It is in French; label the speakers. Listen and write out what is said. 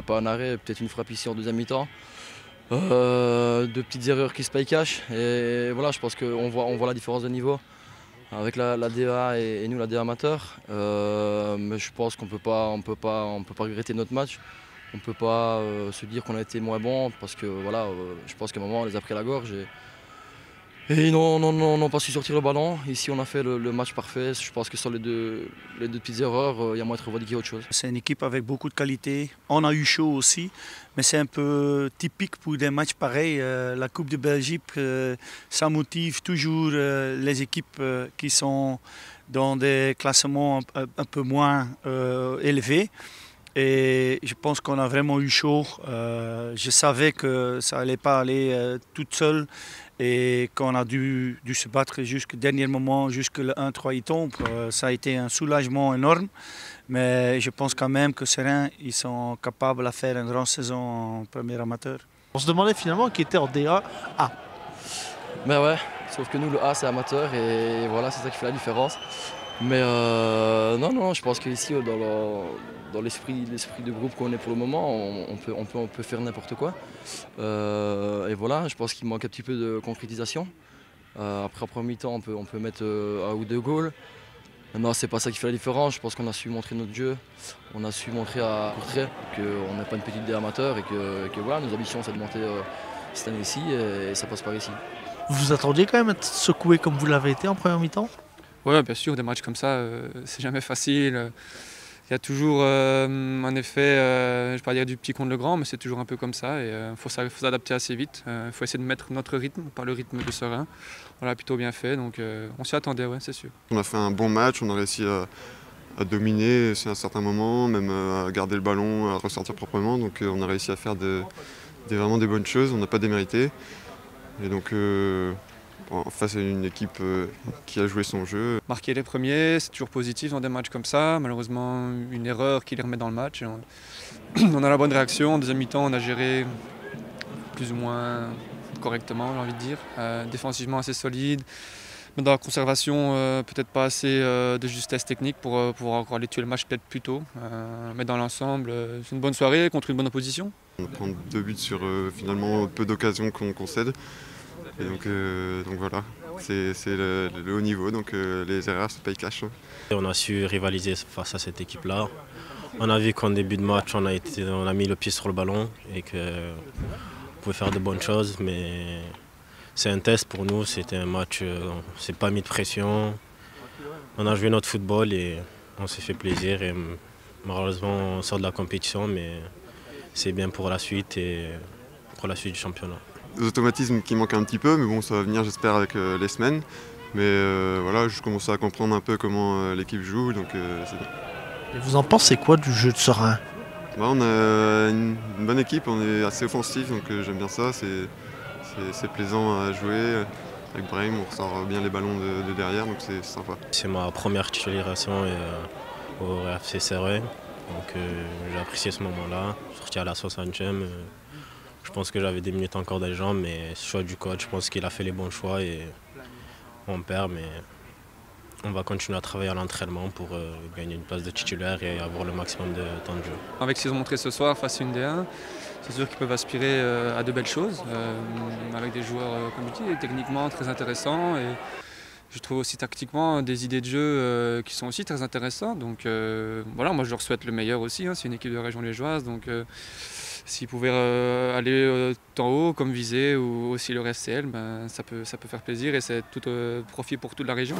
Speaker 1: pas un arrêt, peut-être une frappe ici en deuxième mi-temps. De petites erreurs qui se payent cash. Et voilà, je pense qu'on voit la différence de niveau avec la DA et nous, la DA amateur. Mais je pense qu'on on peut pas regretter notre match. On ne peut pas se dire qu'on a été moins bon parce que voilà, je pense qu'à un moment on les a pris à la gorge et ils n'ont pas su sortir le ballon. Ici on a fait le match parfait. Je pense que sur les deux petites erreurs, il y a moyen de revendiquer autre chose.
Speaker 2: C'est une équipe avec beaucoup de qualité. On a eu chaud aussi, mais c'est un peu typique pour des matchs pareils. La Coupe de Belgique, ça motive toujours les équipes qui sont dans des classements un peu moins élevés. Et je pense qu'on a vraiment eu chaud. Je savais que ça n'allait pas aller toute seule et qu'on a dû se battre jusqu'au dernier moment, jusque le 1-3 il tombe. Ça a été un soulagement énorme. Mais je pense quand même que Seraing, ils sont capables de faire une grande saison en premier amateur.
Speaker 3: On se demandait finalement qui était en DA A.
Speaker 1: Mais ouais, sauf que nous le A c'est amateur et voilà, c'est ça qui fait la différence. Mais non, je pense qu'ici, dans l'esprit de groupe qu'on est pour le moment, on peut faire n'importe quoi. Et voilà, je pense qu'il manque un petit peu de concrétisation. Après, en premier temps, on peut mettre un ou deux goals. Non, c'est pas ça qui fait la différence. Je pense qu'on a su montrer notre jeu. On a su montrer à Courtrai qu'on n'est pas une petite idée amateur et que voilà, nos ambitions, c'est de monter cette année-ci et ça passe par ici.
Speaker 3: Vous vous attendiez quand même à être secoué comme vous l'avez été en première mi-temps?
Speaker 4: Oui, bien sûr, des matchs comme ça, c'est jamais facile. Il y a toujours un effet, je ne vais pas dire du petit contre le grand, mais c'est toujours un peu comme ça. Et faut s'adapter assez vite. Il faut essayer de mettre notre rythme, pas le rythme de Seraing. On l'a plutôt bien fait, donc on s'y attendait, ouais, c'est sûr.
Speaker 5: On a fait un bon match, on a réussi à dominer à un certain moment, même à garder le ballon, à ressortir proprement. Donc on a réussi à faire vraiment des bonnes choses, on n'a pas démérité. Et donc face à une équipe qui a joué son jeu.
Speaker 4: Marquer les premiers, c'est toujours positif dans des matchs comme ça. Malheureusement, une erreur qui les remet dans le match. On a la bonne réaction. En deuxième mi-temps, on a géré plus ou moins correctement, j'ai envie de dire. Défensivement assez solide. Mais dans la conservation, peut-être pas assez de justesse technique pour pouvoir encore aller tuer le match peut-être plus tôt. Mais dans l'ensemble, c'est une bonne soirée contre une bonne opposition.
Speaker 5: On prend 2 buts sur finalement peu d'occasions qu'on concède. Et donc voilà, c'est le haut niveau, donc les erreurs se payent cash.
Speaker 6: On a su rivaliser face à cette équipe-là. On a vu qu'en début de match, on a mis le pied sur le ballon et qu'on pouvait faire de bonnes choses, mais c'est un test pour nous, c'était un match, on ne s'est pas mis de pression. On a joué notre football et on s'est fait plaisir. Et malheureusement, on sort de la compétition, mais c'est bien pour la suite et pour la suite du championnat.
Speaker 5: Des automatismes qui manquent un petit peu, mais bon, ça va venir, j'espère, avec les semaines. Mais voilà, je commence à comprendre un peu comment l'équipe joue, donc c'est bien.
Speaker 3: Et vous en pensez quoi du jeu de Seraing?
Speaker 5: On a une bonne équipe, on est assez offensif, donc j'aime bien ça. C'est plaisant à jouer. Avec Brahim, on ressort bien les ballons de derrière, donc c'est sympa.
Speaker 6: C'est ma première titularisation au RFC Seraing, donc j'ai apprécié ce moment-là. Sorti à la 60e. Je pense que j'avais des minutes encore dans les jambes, mais ce choix du coach, je pense qu'il a fait les bons choix et on perd, mais on va continuer à travailler à l'entraînement pour gagner une place de titulaire et avoir le maximum de temps de jeu.
Speaker 4: Avec ce qu'ils ont montré ce soir face à une D1, c'est sûr qu'ils peuvent aspirer à de belles choses, avec des joueurs, comme je dis, techniquement très intéressants. Et je trouve aussi tactiquement des idées de jeu qui sont aussi très intéressantes. Donc voilà, moi je leur souhaite le meilleur aussi, hein. C'est une équipe de région liégeoise, donc s'ils pouvaient aller en haut comme Visé ou aussi le RSCL, ben, ça peut faire plaisir et c'est tout profit pour toute la région.